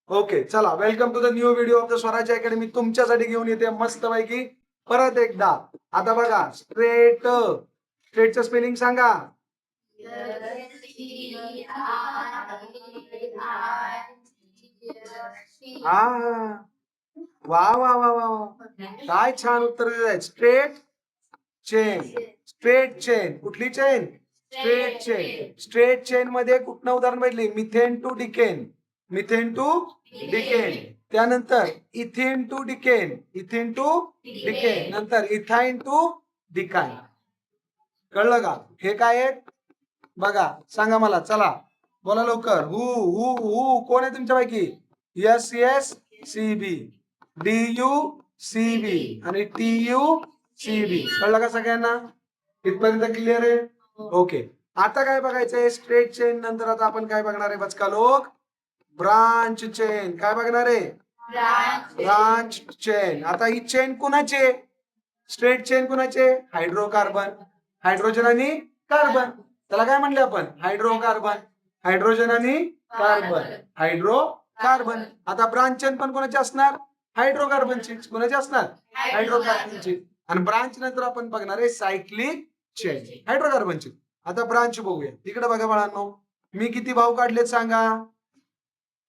Okay, चला welcome to the new video of the Swaraj academy. तुमच्यासाठी घेऊन येते मस्त पैकी परत एकदा. आता बघा, स्ट्रेटचं स्पेलिंग सांगा. हा, वा वा वा वा वा, काय छान उत्तर दिलंय. Straight chain. Straight chain. कुठली chain? Straight chain. Straight chain मध्ये कुठलं उदाहरण भेटली? Methane to decane. Methane to decane. त्यानंतर ethane to decane. Ethane to decane. नंतर इथाइन टू डिकाइन. कळलं का? हे काय आहे बघा, सांगा मला. चला बोला लवकर. हु हु हु कोण आहे तुमच्यापैकी? S S C B, D U C B आणि टी यू सी बी. कळलं का सगळ्यांना? इथपर्यंत क्लिअर आहे? ओके. आता काय बघायचंय? स्ट्रेट चेन नंतर आता आपण काय बघणार आहे बचका लोक? Branch chain. काय बघणार आहे? Branch chain. आता ही चेन कुणाचे? स्ट्रेट चेन कुणाचे? हायड्रोकार्बन. हायड्रोजन आणि कार्बन. त्याला काय म्हणले आपण? हायड्रोकार्बन. हायड्रोजन आणि कार्बन. हायड्रोकार्बन. आता ब्रांच चेन पण कोणाची असणार? हायड्रोकार्बनची. कोणाची असणार? हायड्रोकार्बनची. आणि ब्रांच नंतर आपण बघणार आहे सायक्लिक चेन, हायड्रोकार्बनची. आता ब्रांच बघूया. तिकडे बघा बाळांनो, मी किती भाव काढलेत सांगा?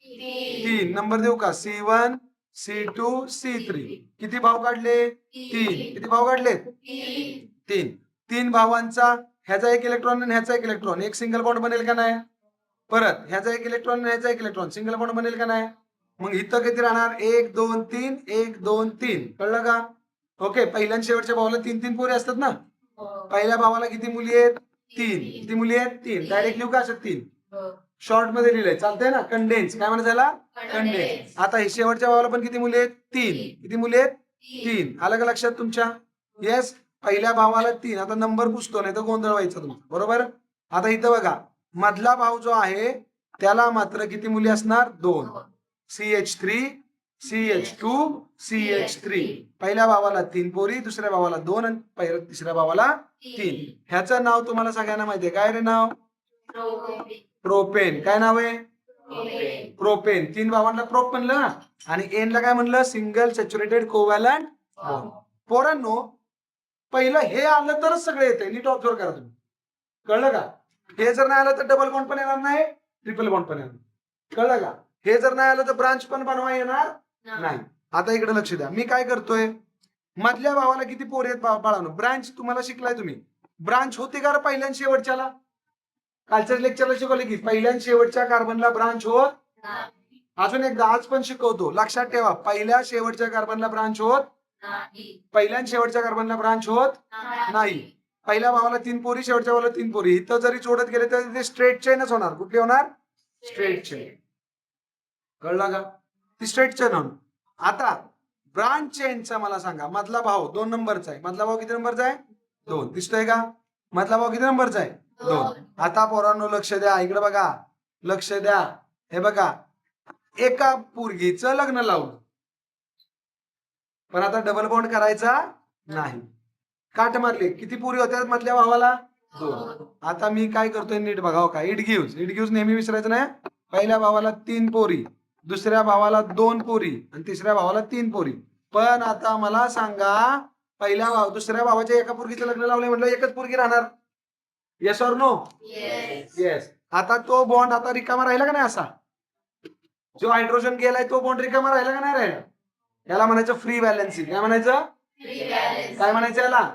3. नंबर देऊ का? C1, C2, C3. किती भाव काढले? 3. किती भाव काढले? 3. 3 भावांचा ह्याचा एक इलेक्ट्रॉन आणि ह्याचा एक इलेक्ट्रॉन, एक सिंगल बॉन्ड बनेल का नाही? परत ह्याचा एक इलेक्ट्रॉन आणि ह्याचा एक इलेक्ट्रॉन, सिंगल बॉन्ड बनेल का नाही? मग इथं किती राहणार? 1 2 3, 1 2 3. कळलं का? ओके. पहिल्या आणि शेवटच्या भावाला 3 पोरी असतात ना. पहिल्या भावाला किती मुली आहेत? 3. किती मुली आहेत? 3. डायरेक्ट लिहू का असं? 3 शॉर्ट मध्ये लिहिलंय, चालतंय ना? कंडेन्स. काय म्हणायचं त्याला? कंडेन्स. आता हे शेवटच्या भावाला पण किती मुली आहेत? 3. किती मुली आहेत? 3. आलं का लक्षात तुमच्या? येस. पहिल्या भावाला 3. आता नंबर पुसतो, नाही तर गोंधळ व्हायचा तुमचा. बरोबर. आता इथं बघा, मधला भाव जो आहे त्याला मात्र किती मुली असणार? 2. CH3, CH2, CH3. पहिल्या भावाला 3 पोरी, दुसऱ्या भावाला 2 आणि तिसऱ्या भावाला 3. ह्याचं नाव तुम्हाला सगळ्यांना माहितीये. काय रे नाव? प्रोपेन. काय नाव आहे? प्रोपेन. 3 भावांना प्रोप म्हणलं ना. आणि एन ला काय म्हणलं? Single saturated covalent bond. पोरांनो, पहिलं हे आलं तरच सगळे येते. नीट ऑब्झर्व करा तुम्ही. कळलं का? हे जर नाही आलं तर डबल बॉन्ड पण येणार नाही, ट्रिपल बॉन्ड पण येणार. कळलं का? हे जर नाही आलं तर ब्रांच पण बनवा येणार नाही. आता इकडे लक्ष द्या. मी काय करतोय? मधल्या भावाला किती पोरी आहेत बाळांनो? ब्रांच तुम्हाला शिकलाय तुम्ही. ब्रांच होती का पहिल्या आणि शेवटच्याला? कालच्या लेक्चरला शिकवले की पहिल्या आणि शेवटच्या कार्बनला ब्रांच होत. अजून एकदा आज पण शिकवतो, लक्षात ठेवा. पहिल्या शेवटच्या कार्बनला ब्रांच होत. पहिल्या आणि शेवटच्या कार्बनला ब्रांच होत नाही. पहिल्या भावाला 3 पोरी, शेवटच्या भावाला 3 पोरी. इथं जरी जोडत गेले तर ते स्ट्रेट चेनच होणार. कुठली होणार? Straight chain. कळलं का? ती स्ट्रेट चेन होणार. आता ब्रांच चेनचा मला सांगा. मधला भाव 2 नंबरचा आहे. मधला भाव किती नंबरचा आहे? 2. दिसतोय का? मधला भाव किती नंबरचा आहे? 2. आता पोरांनो लक्ष द्या. इकडे बघा, लक्ष द्या. हे बघा, एका पोरगीचं लग्न लावलं, पण आता डबल बॉन्ड करायचा नाही. काट मारले. किती पोरी होत्या मधल्या भावाला? 2. आता मी काय करतोय नीट बघाव का? इट गिव्स नेहमी विसरायचं नाही. पहिल्या भावाला 3 पोरी, दुसऱ्या भावाला 2 पोरी आणि तिसऱ्या भावाला 3 पोरी. पण आता मला सांगा, दुसऱ्या भावाच्या एका पोरगीचं लग्न लावलंय म्हटलं एकच पोरगी राहणार. Yes or no? येस. आता तो बॉन्ड आता रिकामा राहिला का नाही? असा जो हायड्रोजन गेलाय तो बॉन्ड रिकामा राहिला का नाही राहिला? याला म्हणायचं फ्री बॅलन्सिंग. काय म्हणायचं? काय म्हणायचं याला?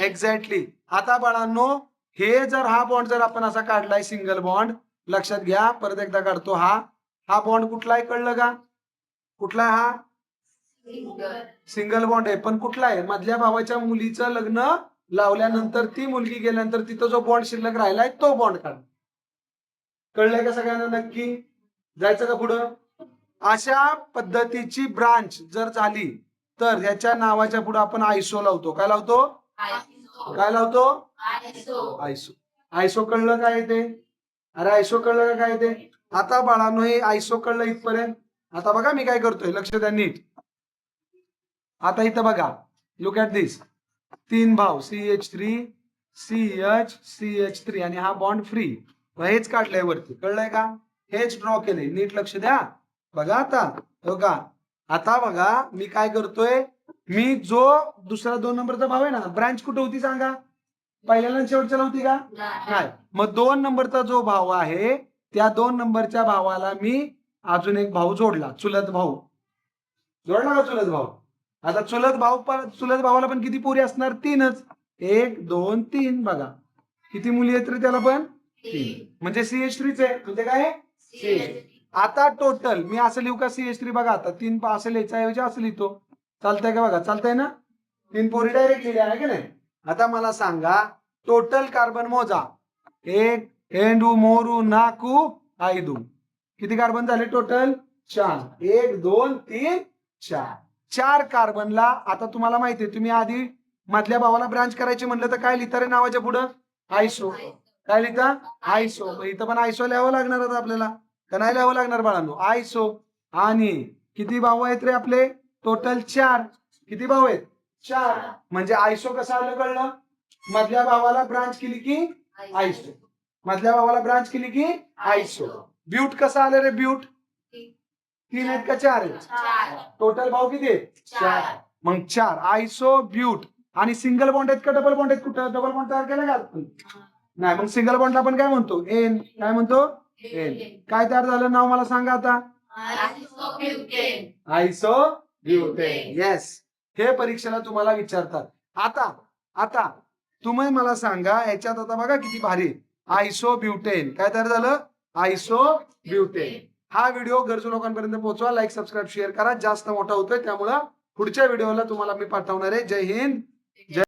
एक्झॅक्टली. आता बाळांनो, हे जर हा बॉन्ड जर आपण असा काढलाय सिंगल बॉन्ड, लक्षात घ्या. परत एकदा काढतो. हा बॉन्ड कुठला आहे? कळलं का? कुठला आहे हा? सिंगल बॉन्ड आहे. पण कुठला आहे? मधल्या भावाच्या मुलीचं लग्न लावल्यानंतर ती मुलगी गेल्यानंतर तिथं जो बॉन्ड शिल्लक राहिलाय तो बॉन्ड काढ. कळलंय का सगळ्यांना नक्की? जायचं का पुढं? अशा पद्धतीची ब्रांच जर झाली तर ह्याच्या नावाच्या पुढे आपण आयसो लावतो. काय लावतो? काय लावतो? आयसो. आयसो कळलं काय ते? अरे आयसो कळलं काय ते? आता बाळांनो, हे आयसो कळलं इथपर्यंत. आता बघा मी काय करतोय, लक्ष द्या नीट. आता इथं बघा, लुक ऍट दिस. 3 भाव CH3, CH, CH3 आणि हा बॉन्ड फ्री. हेच काढलंय वरती. कळलंय का? हेच ड्रॉ केलंय. नीट लक्ष द्या. बघा आता हो का, आता बघा मी काय करतोय, मी जो दुसरा 2 नंबरचा भाव आहे ना, ब्रांच कुठे होती सांगा, पहिल्याला शेवटच्याला होती का, नाही. मग 2 नंबरचा जो भाव आहे त्या 2 नंबरच्या भावाला मी अजून एक भाऊ जोडला, चुलत भाऊ जोडला का चुलत भाऊ. आता चुलत भावाला पण किती पोरी असणार, 3च. 1 2 3 बघा किती मुली आहेत रे त्याला पण 3, म्हणजे CH3 आहे. म्हणजे काय CH3. आता टोटल मी असं लिहू का CH3, बघा आता 3 असं लिहायच्या ऐवजी असं लिहितो, चालतंय का बघा, चालतंय ना, 3 पोरी डायरेक्ट लिहिल्या आहे की नाही. आता मला सांगा टोटल कार्बन मोजा, 1 2 3 4 5, किती कार्बन झाले टोटल 4, 1 2 3 4, 4 कार्बनला. आता तुम्हाला माहिती आहे, तुम्ही आधी मधल्या भावाला ब्रांच करायचे म्हणलं तर काय लिहिता रे नावाच्या पुढं, आयसो. काय लिहिता, आयसो. इथं पण आयसो लिहावं लागणार आता आपल्याला, का नाही लिहावं लागणार बाळांनो, आयसो. आणि किती भाऊ आहेत रे आपले, टोटल 4. किती भाऊ आहेत 4, म्हणजे आयसो कसं आलं कळलं, मधल्या भावाला ब्रांच केली की आयसो, मधल्या भावाला ब्रांच केली की आयसो. ब्यूट कसं आलं रे, ब्यूट 3 आहेत का 4 आहेत, टोटल भाव किती आहेत 4, मग 4 आयसो ब्यूट. आणि सिंगल बॉन्ड आहेत का डबल बॉन्ड आहेत, कुठं डबल बॉन्ड तयार केला का नाही, मग सिंगल बॉन्डला आपण काय म्हणतो, एन. काय म्हणतो, एन. काय तयार झालं नाव मला सांगा आता, आयसोब्युटेन. येस, हे परीक्षेला तुम्हाला विचारतात. आता आता तुम्ही मला सांगा याच्यात आता बघा किती भारी, आयसोब्युटेन काय तयार झालं, आयसोब्युटेन. हा व्हिडिओ गरजू लोकांपर्यंत पोहोचवा, लाईक सबस्क्राईब शेअर करा, जास्त मोठा होतोय त्यामुळं पुढच्या व्हिडिओला तुम्हाला मी पाठवणार आहे. जय हिंद.